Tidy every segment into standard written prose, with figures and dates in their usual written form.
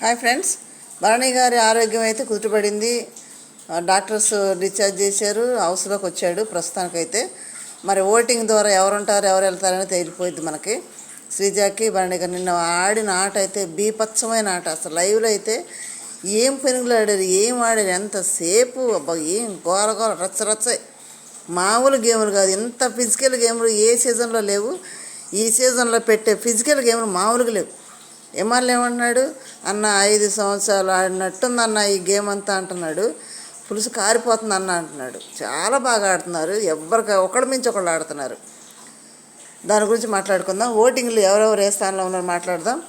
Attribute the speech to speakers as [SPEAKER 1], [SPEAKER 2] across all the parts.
[SPEAKER 1] Hi friends, Bharani గారి ఆరోగ్యం అయితే కుదుటపడింది. డాక్టర్స్ డిశ్చార్జ్ చేశారు, హౌస్లోకి వచ్చాడు ప్రస్తుతానికైతే. మరి ఓటింగ్ ద్వారా ఎవరు ఉంటారు ఎవరు వెళ్తారని తేలిపోయింది మనకి. శ్రీజాకి భరణి గారు నిన్న ఆడిన ఆట అయితే బీపచ్చమైన ఆట. అసలు లైవ్లో అయితే ఏం పెనుగులు ఆడారు, ఏం ఆడారు, ఎంతసేపు అబ్బా, ఏం గోల గోల రచ్చ మామూలు గేములు కాదు. ఇంత ఫిజికల్ గేములు ఏ సీజన్లో లేవు. ఈ సీజన్లో పెట్టే ఫిజికల్ గేములు మామూలుగా లేవు. ఎమ్మెల్యే ఏమంటున్నాడు, అన్న 5 సంవత్సరాలు ఆడినట్టుందన్న ఈ గేమ్ అంతా అంటున్నాడు. పులుసు కారిపోతుంది అన్న అంటున్నాడు. చాలా బాగా ఆడుతున్నారు, ఎవరికి ఒకళ్ళ మించి ఒకళ్ళు ఆడుతున్నారు. దాని గురించి మాట్లాడుకుందాం. ఓటింగ్లు ఎవరెవరు ఏ స్థానంలో ఉన్నారో మాట్లాడదాం.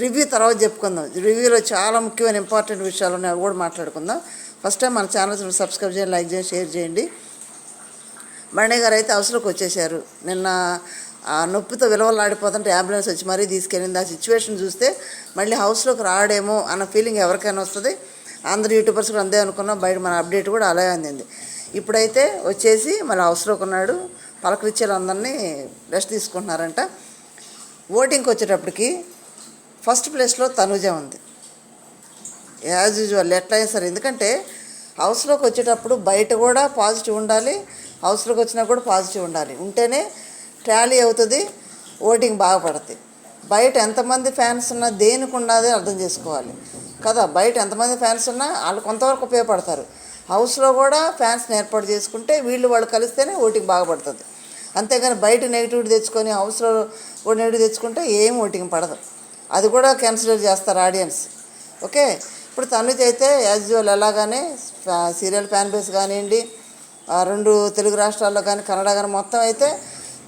[SPEAKER 1] రివ్యూ తర్వాత చెప్పుకుందాం. రివ్యూలో చాలా ముఖ్యమైన ఇంపార్టెంట్ విషయాలు ఉన్నాయి, అవి కూడా మాట్లాడుకుందాం. ఫస్ట్ టైం మన ఛానల్ సబ్స్క్రైబ్ చేయండి, లైక్ చేయండి, షేర్ చేయండి. భరణి గారు అయితే హౌస్లోకి వచ్చేసారు. నిన్న ఆ నొప్పితో విలువలాడిపోతుంటే అంబులెన్స్ వచ్చి మరీ తీసుకెళ్ళింది. ఆ సిచ్యువేషన్ చూస్తే మళ్ళీ హౌస్లోకి రాడేమో అన్న ఫీలింగ్ ఎవరికైనా వస్తుంది. అందరు యూట్యూబర్స్ కూడా అందే అనుకున్నాం. బయట మన అప్డేట్ కూడా అలాగే అందింది. ఇప్పుడైతే వచ్చేసి మళ్ళీ హౌస్లోకి ఉన్నాడు. పలకరించేలు అందరినీ రెస్ట్ తీసుకుంటున్నారంట. ఓటింగ్కి వచ్చేటప్పటికి ఫస్ట్ ప్లేస్లో తనుజ ఉంది, యాజ్ యూజువల్ ఎట్లయినా సరే. ఎందుకంటే హౌస్లోకి వచ్చేటప్పుడు బయట కూడా పాజిటివ్ ఉండాలి, హౌస్లోకి వచ్చినా కూడా పాజిటివ్ ఉండాలి. ఉంటేనే టాలీ అవుతుంది, ఓటింగ్ బాగా పడుతుంది. బయట ఎంతమంది ఫ్యాన్స్ ఉన్నా దేనికి ఉన్నది అర్థం చేసుకోవాలి కదా. బయట ఎంతమంది ఫ్యాన్స్ ఉన్నా వాళ్ళు కొంతవరకు ఉపయోగపడతారు. హౌస్లో కూడా ఫ్యాన్స్ని ఏర్పాటు చేసుకుంటే వాళ్ళు కలిస్తేనే ఓటింగ్ బాగా పడుతుంది. అంతేగాని బయట నెగిటివిటీ తెచ్చుకొని హౌస్లో కూడా నెగిటివ్ తెచ్చుకుంటే ఏం ఓటింగ్ పడదు. అది కూడా కన్సిడర్ చేస్తారు ఆడియన్స్. ఓకే, ఇప్పుడు తనుజ అయితే యాజ్ యూజువల్ ఎలాగానే సీరియల్ ఫ్యాన్ బేస్ కానివ్వండి, 2 తెలుగు రాష్ట్రాల్లో కానీ కన్నడ కానీ మొత్తం అయితే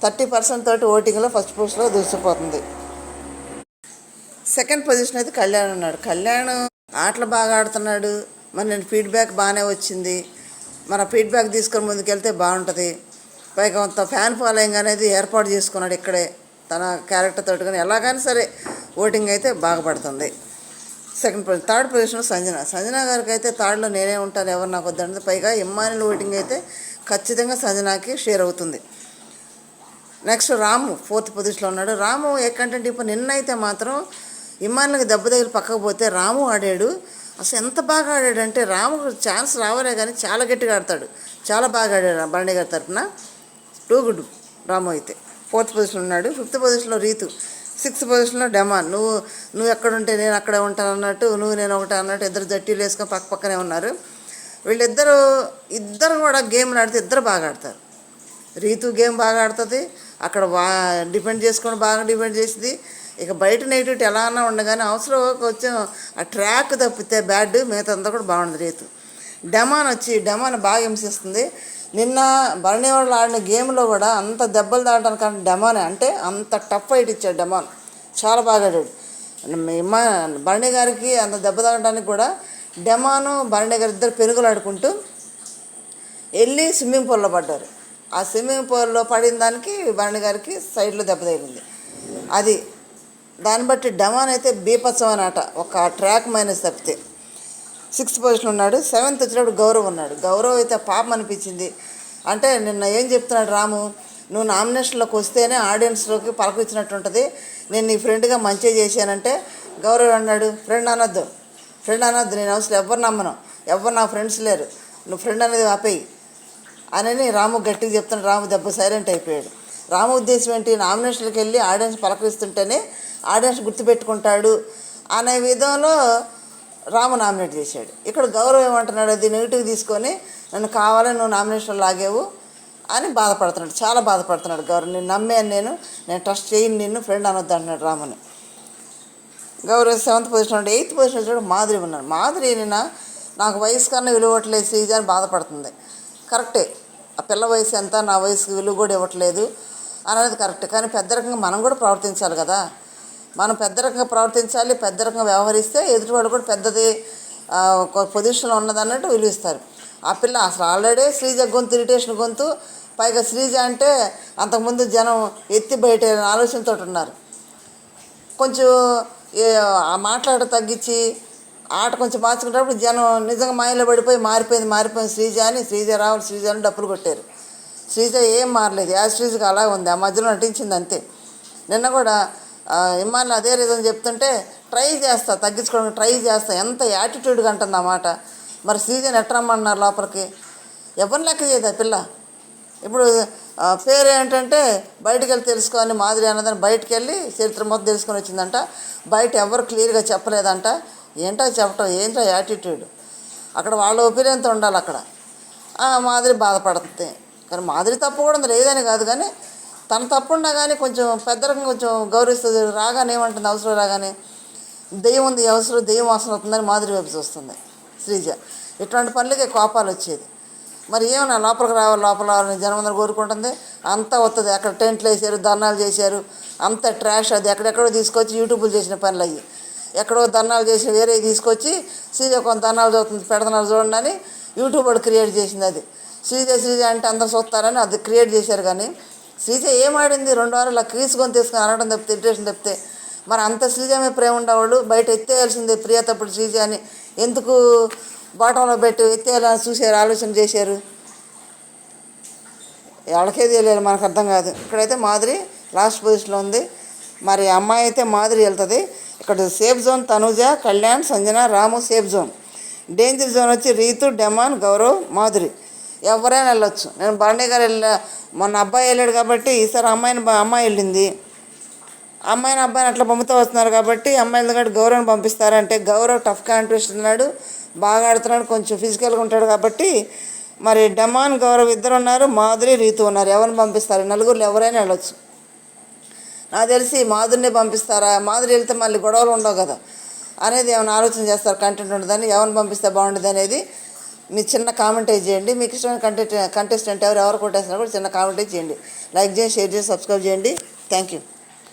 [SPEAKER 1] 30% తోటి ఓటింగ్లో ఫస్ట్ పోస్ట్లో దూసిపోతుంది. సెకండ్ పొజిషన్ అయితే కళ్యాణ్ ఉన్నాడు. కళ్యాణ్ ఆటలు బాగా ఆడుతున్నాడు. మరి నేను ఫీడ్బ్యాక్ బాగానే వచ్చింది. మన ఫీడ్బ్యాక్ తీసుకొని ముందుకెళ్తే బాగుంటుంది. పైగా కొంత ఫ్యాన్ ఫాలోయింగ్ అనేది ఏర్పాటు చేసుకున్నాడు ఇక్కడే తన క్యారెక్టర్ తోటి. కానీ ఎలాగైనా సరే ఓటింగ్ అయితే బాగా పడుతుంది. Second position. Third position Sanjana గారికి అయితే థర్డ్లో నేనే ఉంటాను, ఎవరు నాకు వద్దంటే. పైగా ఇమ్మానుయల్ ఓటింగ్ అయితే ఖచ్చితంగా సంజనాకి షేర్ అవుతుంది. నెక్స్ట్ రాము ఫోర్త్ పొజిషన్లో ఉన్నాడు. రాము ఎక్కంటే ఇప్పుడు నిన్నైతే మాత్రం ఇమ్మానుయల్కి దెబ్బ దగ్గర పక్కకు పోతే రాము ఆడాడు. అసలు ఎంత బాగా ఆడాడంటే రాముకు ఛాన్స్ రావాలే కానీ చాలా గట్టిగా ఆడతాడు. చాలా బాగా ఆడాడు భరణి గారి తరఫున. టూ గుడ్ రాము అయితే. ఫోర్త్ పొజిషన్లో ఉన్నాడు. ఫిఫ్త్ పొజిషన్లో రీతు. సిక్స్త్ పొజిషన్లో డెమాన్. నువ్వు ఎక్కడుంటే నేను అక్కడే ఉంటాను అన్నట్టు, నువ్వు నేను ఒకటే అన్నట్టు ఇద్దరు జట్టీలు వేసుకొని పక్కనే ఉన్నారు. ఇద్దరు కూడా గేమ్లు ఆడితే ఇద్దరు బాగా ఆడతారు. రీతు గేమ్ బాగా ఆడుతుంది, అక్కడ డిపెండ్ చేసుకొని బాగా డిపెండ్ చేసింది. ఇక బయట నెగిటివిటీ ఎలా అన్నా ఉండగానే అవసరం కొంచెం ఆ ట్రాక్ తప్పితే బ్యాడ్, మిగతా అంతా కూడా బాగుంది. రీతు డెమాన్ బాగా హింసిస్తుంది. నిన్న భరణి వాళ్ళు ఆడిన గేమ్లో కూడా అంత దెబ్బలు దాడటానికి కానీ డెమానే, అంటే అంత టఫ్ ఫైట్ ఇచ్చాడు డెమాన్. చాలా బాగా ఆడాడు. భరణి గారికి అంత దెబ్బ తాగడానికి కూడా డెమాను భరణి గారు ఇద్దరు పెనుగులు ఆడుకుంటూ వెళ్ళి స్విమ్మింగ్ పూల్లో పడ్డారు. ఆ స్విమ్మింగ్ పూల్లో పడిన దానికి భరణి గారికి సైడ్లో దెబ్బ తగిలింది. దాన్ని బట్టి డెమాన్ అయితే బీపత్సమైన ఆట, ఒక ట్రాక్ మైనస్ తప్పితే. సిక్స్త్ పొజిషన్ ఉన్నాడు. సెవెంత్ వచ్చినప్పుడు గౌరవ్ ఉన్నాడు. గౌరవ్ అయితే పాపం అనిపించింది. అంటే నిన్న ఏం చెప్తున్నాడు రాము, నువ్వు నామినేషన్లోకి వస్తేనే ఆడియన్స్లోకి పలకరించినట్టు ఉంటుంది, నేను నీ ఫ్రెండ్గా మంచిగా చేశానంటే గౌరవ్ అన్నాడు, ఫ్రెండ్ అనొద్దు, నేను అసలు ఎవరు నమ్మను, ఎవరు నా ఫ్రెండ్స్ లేరు, నువ్వు ఫ్రెండ్ అనేది ఆపేయి అని రాము గట్టిగా చెప్తున్నాడు. రాము దెబ్బ సైలెంట్ అయిపోయాడు. రాము ఉద్దేశం ఏంటి, నామినేషన్కి వెళ్ళి ఆడియన్స్ పలకరిస్తుంటేనే ఆడియన్స్ గుర్తుపెట్టుకుంటాడు అనే విధంలో రాము నామినేట్ చేశాడు. ఇక్కడ గౌరవ్ ఏమంటున్నాడు, అది నెగిటివ్ తీసుకొని నన్ను కావాలని నువ్వు నామినేషన్ లాగేవు అని బాధపడుతున్నాడు. చాలా బాధపడుతున్నాడు గౌరవ్. నేను నమ్మాను, నేను ట్రస్ట్ చేయను, నిన్ను ఫ్రెండ్ అనొద్దు అంటున్నాడు రాముని. గౌరవ్ సెవెంత్ పొజిషన్ ఉంటే. ఎయిత్ పొజిషన్ వచ్చాడు మాధురి ఉన్నాడు. మాధురి నాకు వయసు కన్నా విలువట్లేదు శ్రీజ అని బాధపడుతుంది. కరెక్టే, ఆ పిల్ల వయసు ఎంత, నా వయసుకి విలువ కూడా ఇవ్వట్లేదు అనేది కరెక్ట్. కానీ పెద్ద రకంగా మనం కూడా ప్రవర్తించాలి కదా. మనం పెద్ద రకంగా ప్రవర్తించాలి, పెద్ద రకంగా వ్యవహరిస్తే ఎదుటివాడు కూడా పెద్దది ఒక పొజిషన్లో ఉన్నది అన్నట్టు విలువిస్తారు. ఆ పిల్ల అసలు ఆల్రెడీ శ్రీజ గొంతు ఇరిటేషన్ గొంతు, పైగా శ్రీజ అంటే అంతకుముందు జనం ఎత్తి బయట ఆలోచనతో ఉన్నారు. కొంచెం మాట్లాడటం తగ్గించి ఆట కొంచెం మార్చుకునేటప్పుడు జనం నిజంగా మాయలో పడిపోయి మారిపోయింది శ్రీజ రావాలి శ్రీజ అని డప్పులు కొట్టారు. శ్రీజ ఏం మారలేదు, యాజ్ శ్రీజకి అలా ఉంది, ఆ మధ్యలో నటించింది అంతే. నిన్న కూడా ఇమ్మాని అదే రీజన్ చెప్తుంటే ట్రై చేస్తా, తగ్గించుకోవడానికి ట్రై చేస్తా. ఎంత యాటిట్యూడ్గా అంటుంది ఆ మాట. మరి శ్రీజని ఎట్టరమ్మన్నారు లోపలికి? ఎవరిని లెక్క చేయదు ఆ పిల్ల. ఇప్పుడు పేరు ఏంటంటే బయటికి వెళ్ళి తెలుసుకొని మాదిరి అన్నదని బయటికి వెళ్ళి చరిత్ర మొత్తం తెలుసుకొని వచ్చిందంట. బయట ఎవరు క్లియర్గా చెప్పలేదంట. ఏంటో చెప్పటం, ఏంటో యాటిట్యూడ్. అక్కడ వాళ్ళ ఒపీనియన్తో ఉండాలి అక్కడ. మాదిరి బాధపడుతుంది. కానీ మాదిరి తప్పు కూడా ఉంది, లేదని కాదు. కానీ తన తప్పు ఉన్నా కానీ కొంచెం పెద్దరకం కొంచెం గౌరవిస్తుంది. రాగానే ఏమంటుంది, అవసరం రాగానే దెయ్యం ఉంది, అవసరం దెయ్యం వాసన అవుతుందని మాదిరి వైపు చూస్తుంది శ్రీజ. ఇట్లాంటి పనులకే కోపాలు వచ్చేది. మరి ఏమన్నా లోపలికి రావాలి, లోపల రావాలని జనమందరూ కోరుకుంటుంది. అంతా వస్తుంది. అక్కడ టెంట్లు వేసారు, ధర్నాలు చేశారు, అంత ట్రాష్. అది ఎక్కడెక్కడో తీసుకొచ్చి యూట్యూబ్లు చేసిన పనులు అయ్యి. ఎక్కడో ధర్నాలు చేసి వేరే తీసుకొచ్చి శ్రీజ కొంత ధర్నాలు చదువుతుంది, పెడుతున్నారు చూడండి అని యూట్యూబ్ వాడు క్రియేట్ చేసింది. అది శ్రీజ అంటే అందరు చూస్తారని అది క్రియేట్ చేశారు. కానీ శ్రీజ ఏమాడింది? 2 వారాలు క్రీసుకొని తీసుకొని అనడం తప్పితే, ఇరిటేషన్ తప్పితే. మరి అంత శ్రీజ మీద ప్రేమ ఉండేవాళ్ళు బయట ఎత్తేయాల్సిందే ప్రియ తప్పుడు శ్రీజ అని ఎందుకు బాటంలో పెట్టి ఎత్తేయాలని చూశారు, ఆలోచన చేశారు? ఎవరికే తెలియాలి, మనకు అర్థం కాదు. ఇక్కడైతే మాదిరి లాస్ట్ పొజిషన్లో ఉంది. మరి అమ్మాయి అయితే మాదిరి వెళ్తుంది. ఇక్కడ సేఫ్ జోన్ తనుజ, కళ్యాణ్, సంజన, రాము సేఫ్ జోన్. డేంజర్ జోన్ వచ్చి రీతు, డెమాన్, గౌరవ్, మాధురి. ఎవరైనా వెళ్ళొచ్చు. నేను బాండే గారు మొన్న అబ్బాయి వెళ్ళాడు కాబట్టి ఈసారి అమ్మాయి వెళ్ళింది. అబ్బాయిని అట్లా పంపుతూ వస్తున్నారు కాబట్టి అమ్మాయిలు కాబట్టి గౌరవ్ని పంపిస్తారంటే గౌరవ్ టఫ్ కాంటెస్ట్ ఉన్నాడు, బాగా ఆడుతున్నాడు, కొంచెం ఫిజికల్గా ఉంటాడు కాబట్టి మరి డెమాన్, గౌరవ్ ఇద్దరు ఉన్నారు, మాధురి, రీతు ఉన్నారు. ఎవరిని పంపిస్తారు? 4 ఎవరైనా వెళ్ళొచ్చు. నాకు తెలిసి మాధురిని పంపిస్తారా? మాధురి వెళ్తే మళ్ళీ గొడవలు ఉండవు కదా అనేది ఏమైనా ఆలోచన చేస్తారు. కంటెంట్ ఉండదని ఎవరిని పంపిస్తే బాగుంటుంది అనేది మీ చిన్న కామెంట్ చేయండి. మీకు ఇష్టమైన కంటెస్టెంట్ ఎవరు కొట్టేసినా కూడా చిన్న కామెంట్ చేయండి. లైక్ చేయండి, షేర్ చేసి, సబ్స్క్రైబ్ చేయండి. Thank you.